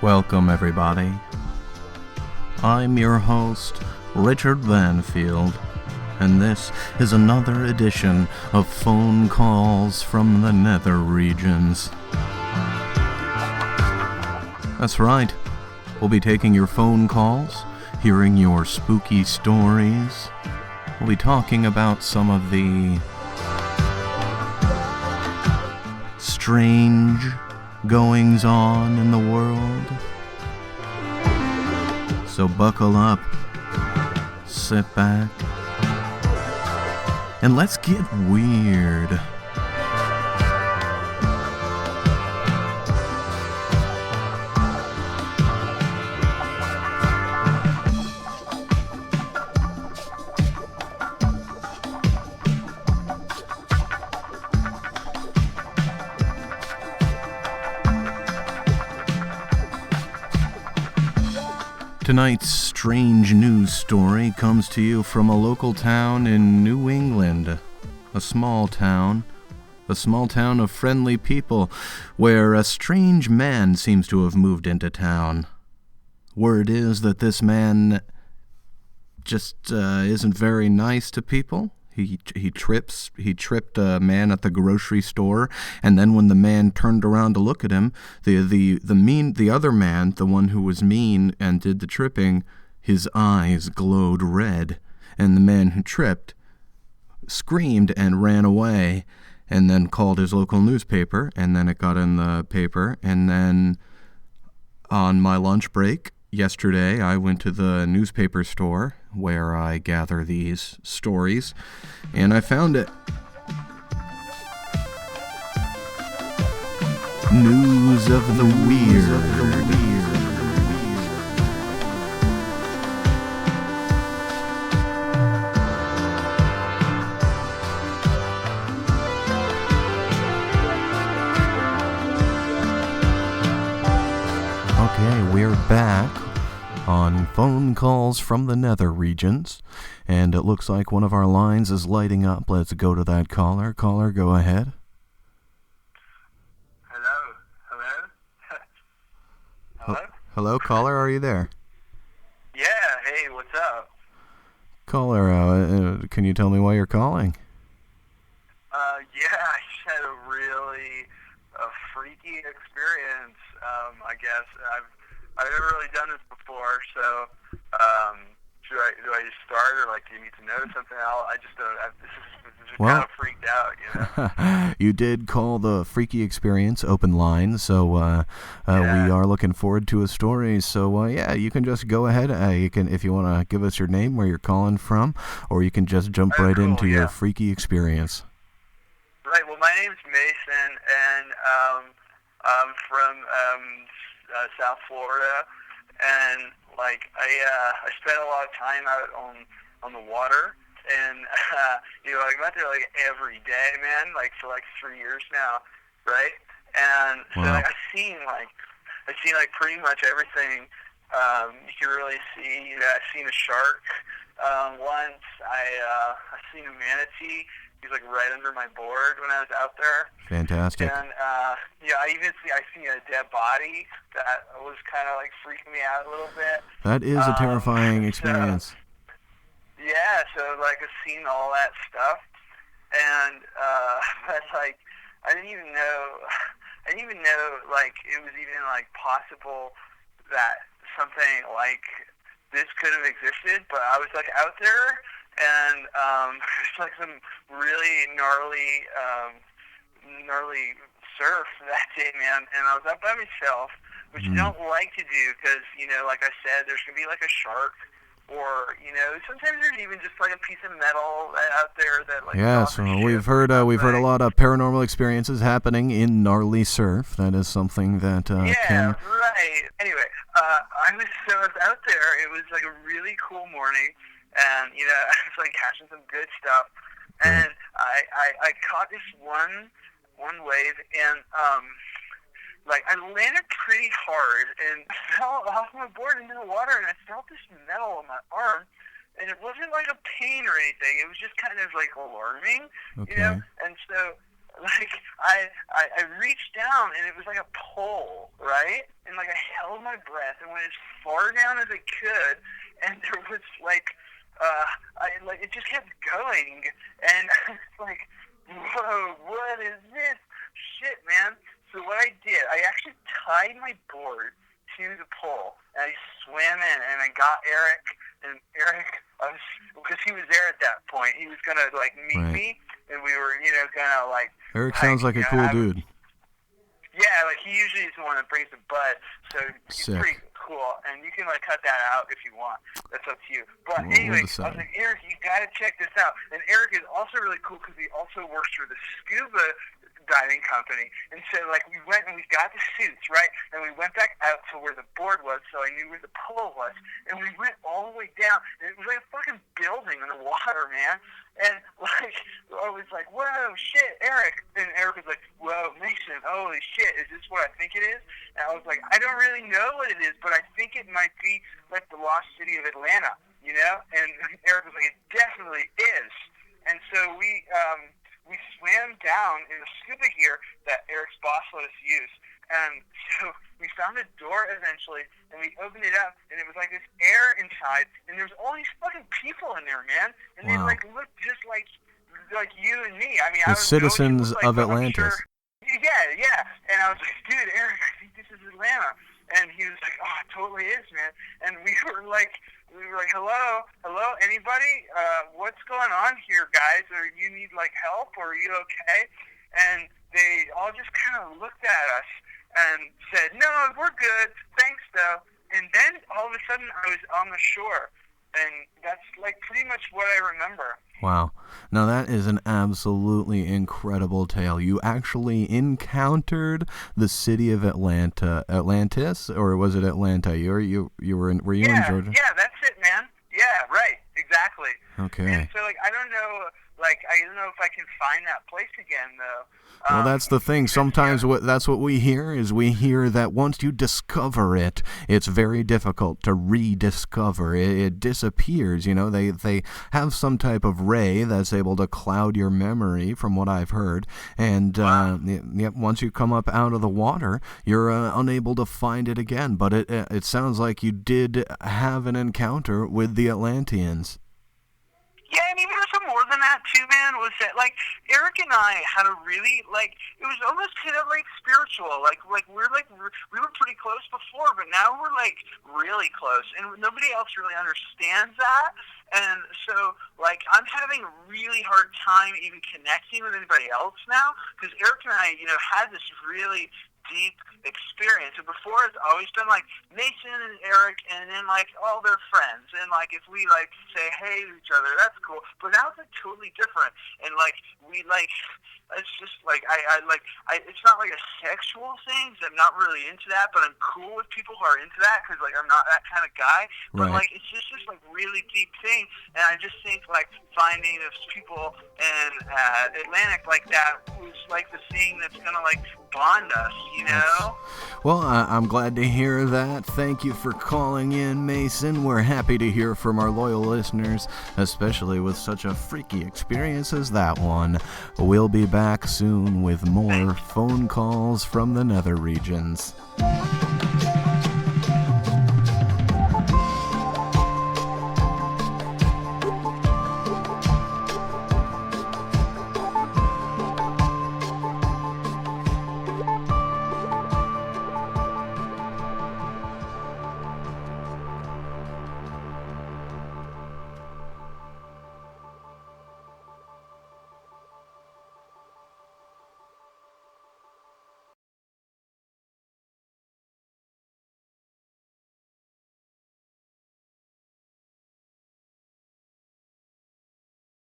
Welcome, everybody. I'm your host, Richard Vanfield, and this is another edition of Phone Calls from the Nether regions. That's right. We'll be taking your phone calls, hearing your spooky stories. We'll be talking about some of the strange goings-on in the world. So buckle up, sit back, and let's get weird. Tonight's strange news story comes to you from a local town in New England. A small town of friendly people, where a strange man seems to have moved into town. Word is that this man just isn't very nice to people. He tripped a man at the grocery store, and then when the man turned around to look at him, the other man, the one who was mean and did the tripping, his eyes glowed red, and the man who tripped screamed and ran away, and then called his local newspaper, and then it got in the paper, and then on my lunch break yesterday, I went to the newspaper store where I gather these stories, and I found it. News of the weird. Okay, we're back on Phone Calls from the Nether regions, and it looks like one of our lines is lighting up. Let's go to that caller. Caller, go ahead. Hello? Hello, caller, are you there? Yeah, hey, what's up? Caller, can you tell me why you're calling? Yeah, I just had a really freaky experience. I guess I've never really done this before, so do I just start, or do you need to know something? I just don't. This is kind of freaked out, you know. You did call the Freaky Experience open line, so we are looking forward to a story. So yeah, you can just go ahead. You can, if you want to give us your name, where you're calling from, or you can just jump into your Freaky Experience. Right. Well, my name's Mason, and I'm from South Florida, and I spent a lot of time out on the water, and I'm out there every day, man, for 3 years now, right? And so wow. I've seen pretty much everything you can really see. I've seen a shark once. I've seen a manatee. He's right under my board when I was out there. Fantastic. And I see a dead body that was kind of freaking me out a little bit. That is a terrifying experience. So I've seen all that stuff, and but I didn't even know it was even possible that something like this could have existed. But I was out there, and it's some really gnarly surf that day, man. And I was up by myself, which I don't like to do because, like I said, there's going to be a shark, or, sometimes there's even just a piece of metal out there that yeah, so we've heard a lot of paranormal experiences happening in gnarly surf. That is something that yeah, right. Anyway, I was out there. It was a really cool morning, and I was catching some good stuff, and I caught this one wave, and I landed pretty hard and fell off my board into the water, and I felt this metal on my arm, and it wasn't a pain or anything. It was just kind of alarming, okay. And so like I reached down and it was like a pole, right? And like I held my breath and went as far down as I could, and there was like it just kept going, and it's like, whoa, what is this shit, man? So what I did, I actually tied my board to the pole, and I swam in, and I got Eric, and Eric, because he was there at that point, he was gonna like meet me, and we were, gonna like. Eric sounds like a cool dude. Yeah, like he usually is the one that brings the butt, so he's pretty cool, and you can like cut that out if you want. That's up to you. But anyway, I was like, Eric, you gotta check this out. And Eric is also really cool because he also works for the scuba diving company. And so like we went and we got the suits, right? And we went back out to where the board was, so I knew where the pole was. And we went all the way down, and it was like a fucking building in the water, man. And like I was like, whoa, shit, Eric. And Eric was like, whoa, Mason, holy shit, is this what I think it is? And I was like, I don't really know what it is, but I think it might be like the lost city of Atlanta, you know? And Eric was like, it definitely is. And so we swam down in the scuba gear that Eric's boss let us use. And so we found a door eventually, and we opened it up, and it was like this air inside, and there's all these fucking people in there, man. And they like looked just like you and me. I mean, the citizens of Atlantis. Yeah. And I was like, dude, Eric, I think this is Atlanta. And he was like, oh, it totally is, man. And we were like, hello, anybody? What's going on here, guys? Or you need like help, or are you okay? And they all just kind of looked at us and said, no, we're good, thanks though. And then all of a sudden I was on the shore, and that's like pretty much what I remember. Wow. Now that is an absolutely incredible tale. You actually encountered the city of Atlantis, or was it Atlanta? Were you in Georgia? Yeah, that's it, man. Yeah, right, exactly. Okay. And so like I don't know if I can find that place again though. Well, that's the thing. Sometimes that's what we hear is that once you discover it, it's very difficult to rediscover. It disappears. You know, they have some type of ray that's able to cloud your memory, from what I've heard. And once you come up out of the water, you're unable to find it again. But it sounds like you did have an encounter with the Atlanteans. Yeah, and even some more than that too, man, was that like Eric and I had a really it was almost kind of like spiritual. We were pretty close before, but now we're like really close, and nobody else really understands that. And so like I'm having a really hard time even connecting with anybody else now, because Eric and I, had this really deep experience. And before it's always been like Mason and Eric and then like all their friends, and like if we like say hey to each other, that's cool. But now it's like totally different, and like we like it's just like I it's not like a sexual thing, 'cause I'm not really into that, but I'm cool with people who are into that, because like I'm not that kind of guy. But like it's just this like really deep thing, and I just think like finding those people in Atlantic like that was like the thing that's gonna like bond us, you know? Well, I'm glad to hear that. Thank you for calling in, Mason. We're happy to hear from our loyal listeners, especially with such a freaky experience as that one. We'll be back soon with more phone calls from the Nether regions.